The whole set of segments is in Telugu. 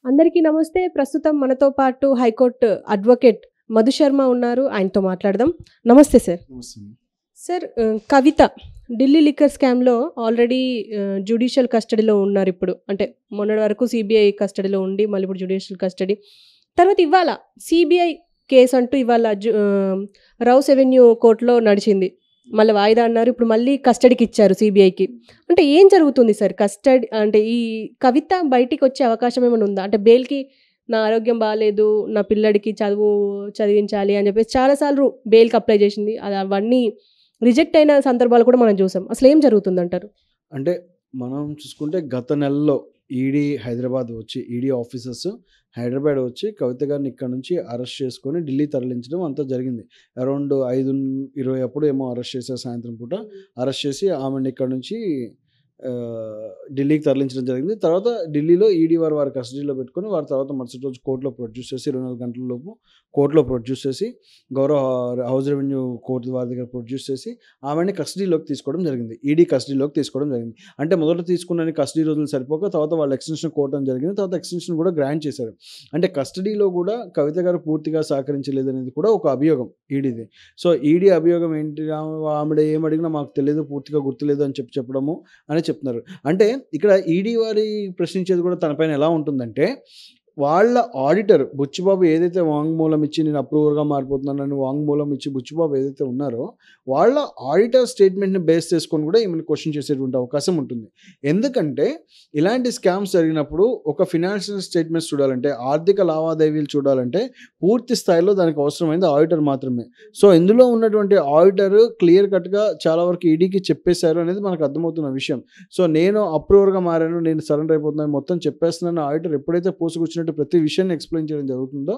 అందరికీ నమస్తే. ప్రస్తుతం మనతో పాటు హైకోర్టు అడ్వకేట్ మధు శర్మ ఉన్నారు. ఆయనతో మాట్లాడదాం. నమస్తే సార్. నమస్తే. సార్ కవిత ఢిల్లీ లిక్కర్ స్కామ్‌లో ఆల్రెడీ జ్యుడిషియల్ కస్టడీలో ఉన్నారిప్పుడు. అంటే మొన్నటి వరకు సీబీఐ కస్టడీలో ఉండి మళ్ళీ ఇప్పుడు జ్యుడిషియల్ కస్టడీ. తర్వాత ఇవాళ సీబీఐ కేస్ అంటూ ఇవాళ రౌస్ అవెన్యూ కోర్టులో నడిచింది. మళ్ళీ వాయిదా అన్నారు. ఇప్పుడు మళ్ళీ కస్టడీకి ఇచ్చారు సీబీఐకి. అంటే ఏం జరుగుతుంది సార్? కస్టడీ అంటే ఈ కవిత బయటికి వచ్చే అవకాశం ఏమైనా ఉందా? అంటే బెయిల్‌కి నా ఆరోగ్యం బాలేదు, నా పిల్లాడికి చదివించాలి అని చెప్పేసి చాలాసార్లు బెయిల్‌కి అప్లై చేసింది. అవన్నీ రిజెక్ట్ అయిన సందర్భాలు కూడా మనం చూసాం. అసలు ఏం జరుగుతుందంటారు? అంటే మనం చూసుకుంటే గత నెలలో ఈడీ హైదరాబాద్ వచ్చి ఈడీ ఆఫీసర్స్ హైదరాబాద్ వచ్చి కవిత గారిని ఇక్కడ నుంచి అరెస్ట్ చేసుకొని ఢిల్లీ తరలించడం అంతా జరిగింది. అరౌండ్ 5:20 అప్పుడు ఏమో అరెస్ట్ చేశారు. సాయంత్రం పూట అరెస్ట్ చేసి ఆమెను ఇక్కడ నుంచి ఢిల్లీకి తరలించడం జరిగింది. తర్వాత ఢిల్లీలో ఈడీ వారి కస్టడీలో పెట్టుకొని వారి తర్వాత మరుసటి రోజు కోర్టులో ప్రొడ్యూస్ చేసి 24 గంటల లోపు కోర్టులో ప్రొడ్యూస్ చేసి గౌరవ హౌస్ రెవెన్యూ కోర్టు వారి దగ్గర ప్రొడ్యూస్ చేసి ఆమెని కస్టడీలోకి తీసుకోవడం జరిగింది. ఈడీ కస్టడీలోకి తీసుకోవడం జరిగింది. అంటే మొదట తీసుకున్న కస్టడీ రోజులు సరిపోక తర్వాత వాళ్ళు ఎక్స్టెన్షన్ కోరడం జరిగింది. తర్వాత ఎక్స్టెన్షన్ కూడా గ్రాంట్ చేశారు. అంటే కస్టడీలో కూడా కవిత గారు పూర్తిగా సహకరించలేదు అనేది కూడా ఒక అభియోగం ఈడీది. సో ఈడీ అభియోగం ఏంటి, ఆమె ఏమడిగినా మాకు తెలియదు, పూర్తిగా గుర్తులేదు అని చెప్పడము అని చెప్తున్నారు. అంటే ఇక్కడ ఈడీ వారి ప్రశ్నించేది కూడా తన పైన ఎలా ఉంటుందంటే, వాళ్ళ ఆడిటర్ బుచ్చిబాబు ఏదైతే వాంగ్మూలం ఇచ్చి నేను అప్రూవర్గా మారిపోతున్నానని వాంగ్మూలం ఇచ్చి బుచ్చిబాబు ఏదైతే ఉన్నారో వాళ్ళ ఆడిటర్ స్టేట్మెంట్ని బేస్ చేసుకొని కూడా ఈమెను క్వశ్చన్ చేసేటువంటి అవకాశం ఉంటుంది. ఎందుకంటే ఇలాంటి స్కామ్స్ జరిగినప్పుడు ఒక ఫినాన్షియల్ స్టేట్మెంట్స్ చూడాలంటే, ఆర్థిక లావాదేవీలు చూడాలంటే పూర్తి స్థాయిలో దానికి అవసరమైంది ఆడిటర్ మాత్రమే. సో ఇందులో ఉన్నటువంటి ఆడిటర్ క్లియర్ కట్గా చాలా వరకు ఈడీకి చెప్పేశారు అనేది మనకు అర్థమవుతున్న విషయం. సో నేను అప్రూవర్గా మారాను, నేను సరెండర్ అయిపోతున్నాను, మొత్తం చెప్పేస్తున్నాను ఆడిటర్ ఎప్పుడైతే పోసుకొచ్చినట్టు ప్రతి విషయాన్ని ఎక్స్ప్లెయిన్ చేయడం జరుగుతుందో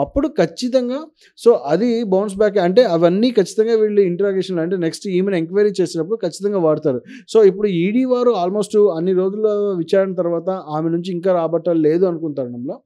అప్పుడు ఖచ్చితంగా సో అది బౌన్స్ బ్యాక్. అంటే అవన్నీ ఖచ్చితంగా వీళ్ళు ఇంటరాగేషన్ అంటే నెక్స్ట్ ఈమెను ఎంక్వైరీ చేసినప్పుడు ఖచ్చితంగా వాడతారు. సో ఇప్పుడు ఈడీ వారు ఆల్మోస్ట్ అన్ని రోజుల విచారణ తర్వాత ఆమె నుంచి ఇంకా రాబట్టాలి లేదు అనుకున్న తరుణంలో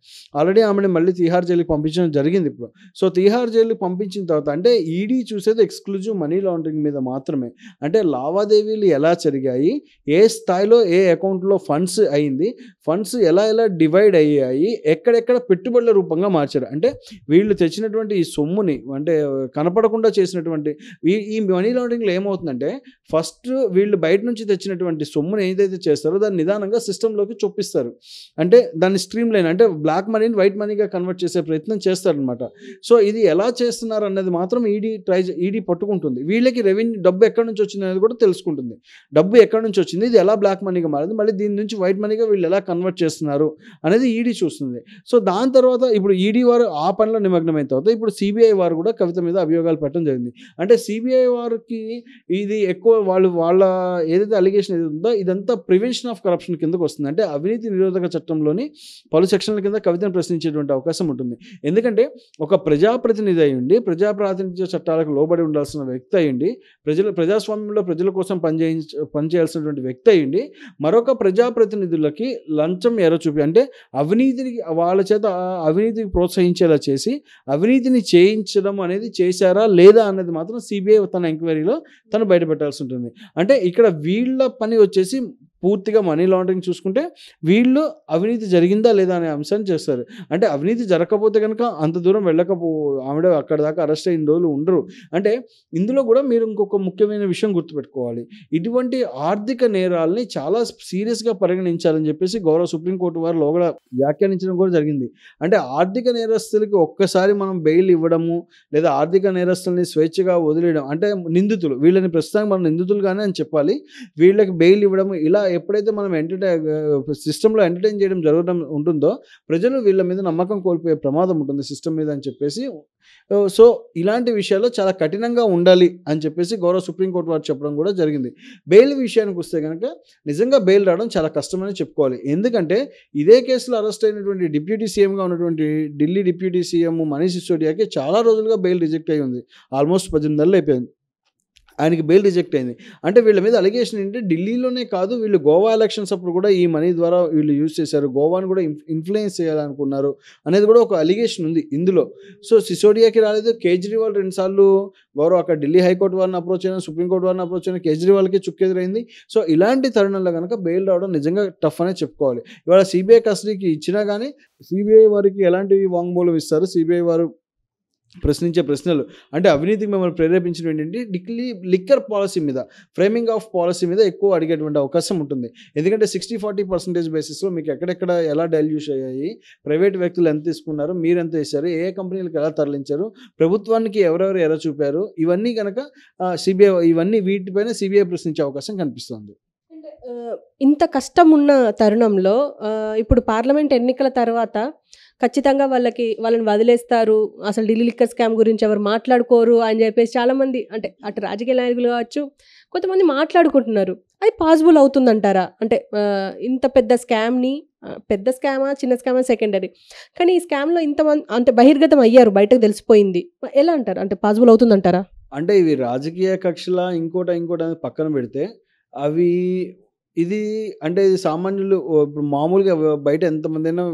ఆల్రెడీ ఆమెను మళ్ళీ తిహార్ జైలుకి పంపించడం జరిగింది ఇప్పుడు. సో తిహార్ జైలుకి పంపించిన తర్వాత అంటే ఈడీ చూసేది ఎక్స్క్లూజివ్ మనీ లాండరింగ్ మీద మాత్రమే. అంటే లావాదేవీలు ఎలా జరిగాయి, ఏ స్థాయిలో ఏ అకౌంట్లో ఫండ్స్ అయింది, ఫండ్స్ ఎలా డివైడ్ అయ్యాయి, ఎక్కడెక్కడ పెట్టుబడుల రూపంగా మార్చారు. అంటే వీళ్ళు తెచ్చినటువంటి ఈ సొమ్ముని అంటే కనపడకుండా చేసినటువంటి ఈ మనీ లాండరింగ్లో ఏమవుతుందంటే ఫస్ట్ వీళ్ళు బయట నుంచి తెచ్చినటువంటి సొమ్ముని ఏదైతే చేస్తారో దాన్ని నిదానంగా సిస్టంలోకి చొప్పిస్తారు. అంటే దాన్ని స్ట్రీమ్ లైన్ అంటే బ్లాక్ మనీని వైట్ మనీగా కన్వర్ట్ చేసే ప్రయత్నం చేస్తారనమాట. సో ఇది ఎలా చేస్తున్నారు అన్నది మాత్రం ఈడీ పట్టుకుంటుంది. వీళ్ళకి రెవెన్యూ డబ్బు ఎక్కడి నుంచి వచ్చింది అనేది కూడా తెలుసుకుంటుంది. డబ్బు ఎక్కడి నుంచి వచ్చింది, ఇది ఎలా బ్లాక్ మనీగా మారింది, మళ్ళీ దీని నుంచి వైట్ మనీగా వీళ్ళు ఎలా కన్వర్ట్ చేస్తున్నారు అనేది ఈడీ చూస్తుంది. సో దాని తర్వాత ఇప్పుడు ఈడీ వారు ఆ పనిలో నిమగ్నమైన తర్వాత ఇప్పుడు సిబిఐ వారు కూడా కవిత మీద అభియోగాలు పెట్టడం జరిగింది. అంటే సిబిఐ వారికి ఇది ఎక్కువ వాళ్ళ ఏదైతే అలిగేషన్ ఏది ఉందో ఇదంతా ప్రివెన్షన్ ఆఫ్ కరప్షన్ కిందకు వస్తుంది. అంటే అవినీతి నిరోధక చట్టంలోని పలు సెక్షన్ల కింద కవితను ప్రశ్నించేటువంటి అవకాశం ఉంటుంది. ఎందుకంటే ఒక ప్రజాప్రతినిధి అయ్యుండి ప్రజాప్రాతినిధ్య చట్టాలకు లోబడి ఉండాల్సిన వ్యక్తి అయ్యుండి ప్రజాస్వామ్యంలో ప్రజల కోసం పనిచేయాల్సినటువంటి వ్యక్తి అయ్యుండి మరొక ప్రజాప్రతినిధులకి లంచం ఎరచూపి అంటే అవినీతిని వాళ్ళ చేత అవినీతికి ప్రోత్సహించేలా చేసి అవినీతిని చేయించడం అనేది చేశారా లేదా అన్నది మాత్రం సిబిఐ తన ఎంక్వైరీలో తను బయటపెట్టాల్సి ఉంటుంది. అంటే ఇక్కడ వీళ్ళ పని వచ్చేసి పూర్తిగా మనీ లాండరింగ్ చూసుకుంటే వీళ్ళు అవినీతి జరిగిందా లేదా అనే అంశాన్ని చేస్తారు. అంటే అవినీతి జరగకపోతే కనుక అంత దూరం ఆవిడ అక్కడ దాకా అరెస్ట్ అయిన రోజులు ఉండరు. అంటే ఇందులో కూడా మీరు ఇంకొక ముఖ్యమైన విషయం గుర్తుపెట్టుకోవాలి. ఇటువంటి ఆర్థిక నేరాలని చాలా సీరియస్గా పరిగణించాలని చెప్పేసి గౌరవ సుప్రీంకోర్టు వారు లోగడ వ్యాఖ్యానించడం కూడా జరిగింది. అంటే ఆర్థిక నేరస్తులకి ఒక్కసారి మనం బెయిల్ ఇవ్వడము లేదా ఆర్థిక నేరస్తుల్ని స్వేచ్ఛగా వదిలేయడం అంటే నిందితులు వీళ్ళని ప్రస్తుతానికి మనం నిందితులుగానే అని చెప్పాలి. వీళ్ళకి బెయిల్ ఇవ్వడము ఇలా ఎప్పుడైతే మనం సిస్టంలో ఎంటర్టైన్ చేయడం జరగడం ఉంటుందో ప్రజలు వీళ్ళ మీద నమ్మకం కోల్పోయే ప్రమాదం ఉంటుంది సిస్టమ్ మీద అని చెప్పేసి. సో ఇలాంటి విషయాల్లో చాలా కఠినంగా ఉండాలి అని చెప్పేసి గౌరవ సుప్రీంకోర్టు వారు చెప్పడం కూడా జరిగింది. బెయిల్ విషయానికి వస్తే కనుక నిజంగా బెయిల్ రావడం చాలా కష్టమని చెప్పుకోవాలి. ఎందుకంటే ఇదే కేసులో అరెస్ట్ అయినటువంటి డిప్యూటీ సీఎంగా ఉన్నటువంటి ఢిల్లీ డిప్యూటీ సీఎం మనీష్ సిసోడియాకి చాలా రోజులుగా బెయిల్ రిజెక్ట్ అయ్యి ఉంది. ఆల్మోస్ట్ 18 నెలలు అయిపోయింది. ఆయనకి బెయిల్ రిజెక్ట్ అయింది. అంటే వీళ్ళ మీద అలిగేషన్ ఏంటంటే ఢిల్లీలోనే కాదు, వీళ్ళు గోవా ఎలక్షన్స్ అప్పుడు కూడా ఈ మనీ ద్వారా వీళ్ళు యూజ్ చేశారు, గోవాని కూడా ఇన్ఫ్లుయెన్స్ చేయాలనుకున్నారు అనేది కూడా ఒక అలిగేషన్ ఉంది ఇందులో. సో సిసోడియాకి రాలేదు, కేజ్రీవాల్ 2 సార్లు అక్కడ ఢిల్లీ హైకోర్టు వారిని అప్రోచ్ అయినా, సుప్రీంకోర్టు వారిని అప్రోచ్ అయినా, కేజ్రీవాల్కి చుక్కెదురైంది. సో ఇలాంటి తరుణంలో కనుక బెయిల్ రావడం నిజంగా టఫ్ అనే చెప్పుకోవాలి. ఇవాళ సిబిఐ కస్టడీకి ఇచ్చినా కానీ సిబిఐ వారికి ఎలాంటి వాంగ్మూలం ఇస్తారు, సిబిఐ వారు ప్రశ్నించే ప్రశ్నలు అంటే అవినీతికి మిమ్మల్ని ప్రేరేపించడం ఏంటంటే లిక్కర్ పాలసీ మీద, ఫ్రేమింగ్ ఆఫ్ పాలసీ మీద ఎక్కువ అడిగేటువంటి అవకాశం ఉంటుంది. ఎందుకంటే 60-40% బేసిస్లో మీకు ఎక్కడెక్కడ ఎలా డైల్యూష్ అయ్యాయి, ప్రైవేట్ వ్యక్తులు ఎంత తీసుకున్నారు, మీరు ఎంత వేశారు, ఏ కంపెనీలకు ఎలా తరలించారు, ప్రభుత్వానికి ఎవరెవరు ఎర చూపారు, ఇవన్నీ కనుక వీటిపైన సిబిఐ ప్రశ్నించే అవకాశం కనిపిస్తుంది. ఇంత కష్టం ఉన్న తరుణంలో ఇప్పుడు పార్లమెంట్ ఎన్నికల తర్వాత ఖచ్చితంగా వాళ్ళని వదిలేస్తారు, అసలు ఢిల్లీ లిక్కర్ స్కామ్ గురించి ఎవరు మాట్లాడుకోరు అని చెప్పేసి చాలామంది, అంటే అటు రాజకీయ నాయకులు కావచ్చు, కొంతమంది మాట్లాడుకుంటున్నారు. అది పాసిబుల్ అవుతుందంటారా? అంటే ఇంత పెద్ద స్కామ్ని, పెద్ద స్కామా చిన్న స్కామా సెకండరీ, కానీ ఈ స్కామ్లో ఇంతమంది అంటే బహిర్గతం అయ్యారు, బయటకు తెలిసిపోయింది, ఎలా అంటారు? అంటే పాసిబుల్ అవుతుందంటారా? అంటే ఇవి రాజకీయ కక్షల ఇంకోటి పక్కన పెడితే ఇది అంటే సామాన్యులు ఇప్పుడు మామూలుగా బయట ఎంతమంది అయినా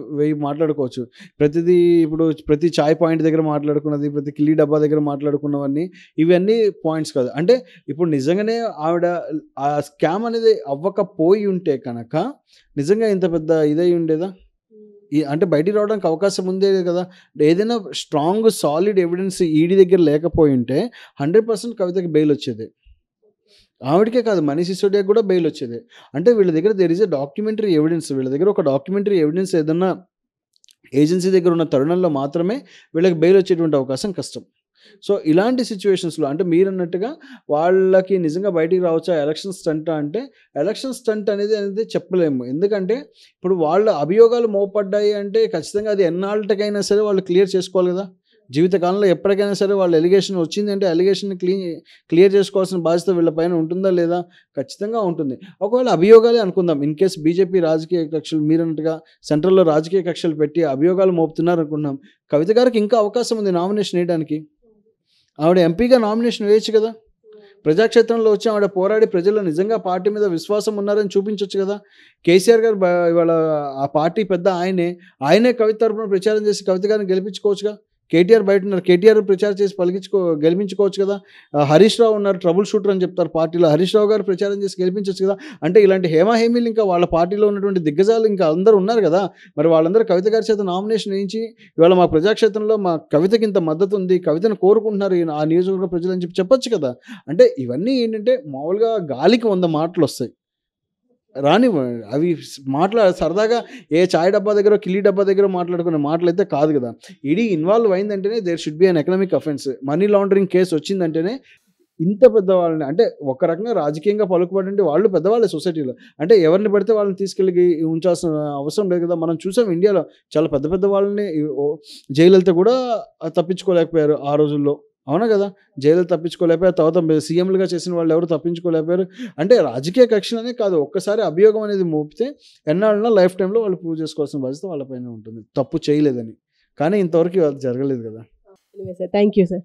మాట్లాడుకోవచ్చు. ప్రతి చాయ్ పాయింట్ దగ్గర మాట్లాడుకున్నది, ప్రతి కిల్లీ డబ్బా దగ్గర మాట్లాడుకున్నవన్నీ ఇవన్నీ పాయింట్స్ కాదు. అంటే ఇప్పుడు నిజంగానే ఆవిడ ఆ స్కామ్ అనేది అవ్వకపోయి ఉంటే కనుక నిజంగా ఇంత పెద్ద ఇదై ఉండేదా? అంటే బయటికి రావడానికి అవకాశం ఉందే కదా. ఏదైనా స్ట్రాంగ్ సాలిడ్ ఎవిడెన్స్ ఈడీ దగ్గర లేకపోయి ఉంటే 100% కవితకి బెయిల్ వచ్చేది. ఆవిడకే కాదు, మనీష్ సిసోడియాకి కూడా బెయిల్ వచ్చేది. అంటే వీళ్ళ దగ్గర there is a documentary evidence. వీళ్ళ దగ్గర ఒక డాక్యుమెంటరీ ఎవిడెన్స్ ఏదన్నా ఏజెన్సీ దగ్గర ఉన్న తరుణంలో మాత్రమే వీళ్ళకి బెయిల్ వచ్చేటువంటి అవకాశం కష్టం. సో ఇలాంటి సిచ్యువేషన్స్లో అంటే మీరన్నట్టుగా వాళ్ళకి నిజంగా బయటికి రావచ్చా ఎలక్షన్ స్టంట్ అంటే, ఎలక్షన్ స్టంట్ అనేది చెప్పలేము. ఎందుకంటే ఇప్పుడు వాళ్ళ అభియోగాలు మోపడ్డాయి అంటే ఖచ్చితంగా అది ఎన్నాళ్ళకైనా సరే వాళ్ళు క్లియర్ చేసుకోవాలి కదా. జీవితకాలంలో ఎప్పటికైనా సరే వాళ్ళ ఎలిగేషన్ వచ్చింది అంటే ఎలిగేషన్ క్లియర్ చేసుకోవాల్సిన బాధ్యత వీళ్ళపైన ఉంటుందా లేదా? ఖచ్చితంగా ఉంటుంది. ఒకవేళ అభియోగాలే అనుకుందాం, ఇన్ కేస్ బీజేపీ రాజకీయ కక్షలు మీరన్నట్టుగా సెంట్రల్లో రాజకీయ కక్షలు పెట్టి అభియోగాలు మోపుతున్నారు అనుకున్నాం, కవిత గారికి ఇంకా అవకాశం ఉంది నామినేషన్ వేయడానికి. ఆవిడ ఎంపీగా నామినేషన్ వేయచ్చు కదా. ప్రజాక్షేత్రంలో వచ్చి ఆవిడ పోరాడి ప్రజల్లో నిజంగా పార్టీ మీద విశ్వాసం ఉన్నారని చూపించవచ్చు కదా. కేసీఆర్ గారు ఇవాళ ఆ పార్టీ పెద్ద ఆయనే కవిత తరపున ప్రచారం చేసి కవిత గారిని గెలిపించుకోవచ్చుగా. కేటీఆర్ బయట ఉన్నారు, కేటీఆర్ ప్రచారం చేసి గెలిపించుకోవచ్చు కదా. హరీష్ రావు ఉన్నారు, ట్రబుల్ షూటర్ అని చెప్తారు పార్టీలో, హరీష్ రావు గారు ప్రచారం చేసి గెలిపించవచ్చు కదా. అంటే ఇలాంటి హేమీలు ఇంకా వాళ్ళ పార్టీలో ఉన్నటువంటి దిగ్గజాలు ఇంకా అందరూ ఉన్నారు కదా. మరి వాళ్ళందరూ కవిత గారి చేత నామినేషన్ వేయించి ఇవాళ మా ప్రజాక్షేత్రంలో మా కవితకి ఇంత మద్దతు ఉంది, కవితను కోరుకుంటున్నారు ఆ నియోజకవర్గ ప్రజలు అని చెప్పొచ్చు కదా. అంటే ఇవన్నీ ఏంటంటే మామూలుగా గాలికి 100 మాటలు వస్తాయి, అవి సరదాగా ఏ చాయ్ డబ్బా దగ్గర కిల్లీ డబ్బా దగ్గర మాట్లాడుకునే మాటలు అయితే కాదు కదా. ఈడీ ఇన్వాల్వ్ అయిందంటేనే there should be an economic offence. Money laundering case వచ్చిందంటేనే ఇంత పెద్దవాళ్ళని, అంటే ఒక రకంగా రాజకీయంగా పలుకుబడి వాళ్ళు పెద్దవాళ్ళే సొసైటీలో. అంటే ఎవరిని పడితే వాళ్ళని తీసుకెళ్ళి ఉంచాల్సిన అవసరం లేదు కదా. మనం చూసాం ఇండియాలో చాలా పెద్ద వాళ్ళని జైలుతో కూడా తప్పించుకోలేకపోయారు ఆ రోజుల్లో, అవునా కదా. జైలు తప్పించుకోలేకపోయారు, తర్వాత సీఎంలుగా చేసిన వాళ్ళు ఎవరు తప్పించుకోలేకపోయారు. అంటే రాజకీయ కక్షలనే కాదు, ఒక్కసారి అభియోగం అనేది మోపితే ఎన్నాళ్ళైనా లైఫ్ టైంలో వాళ్ళు ప్రూవ్ చేసుకోవాల్సిన బాధ్యత వాళ్ళపైన ఉంటుంది, తప్పు చేయలేదని. కానీ ఇంతవరకు అది జరగలేదు కదా. Thank you sir.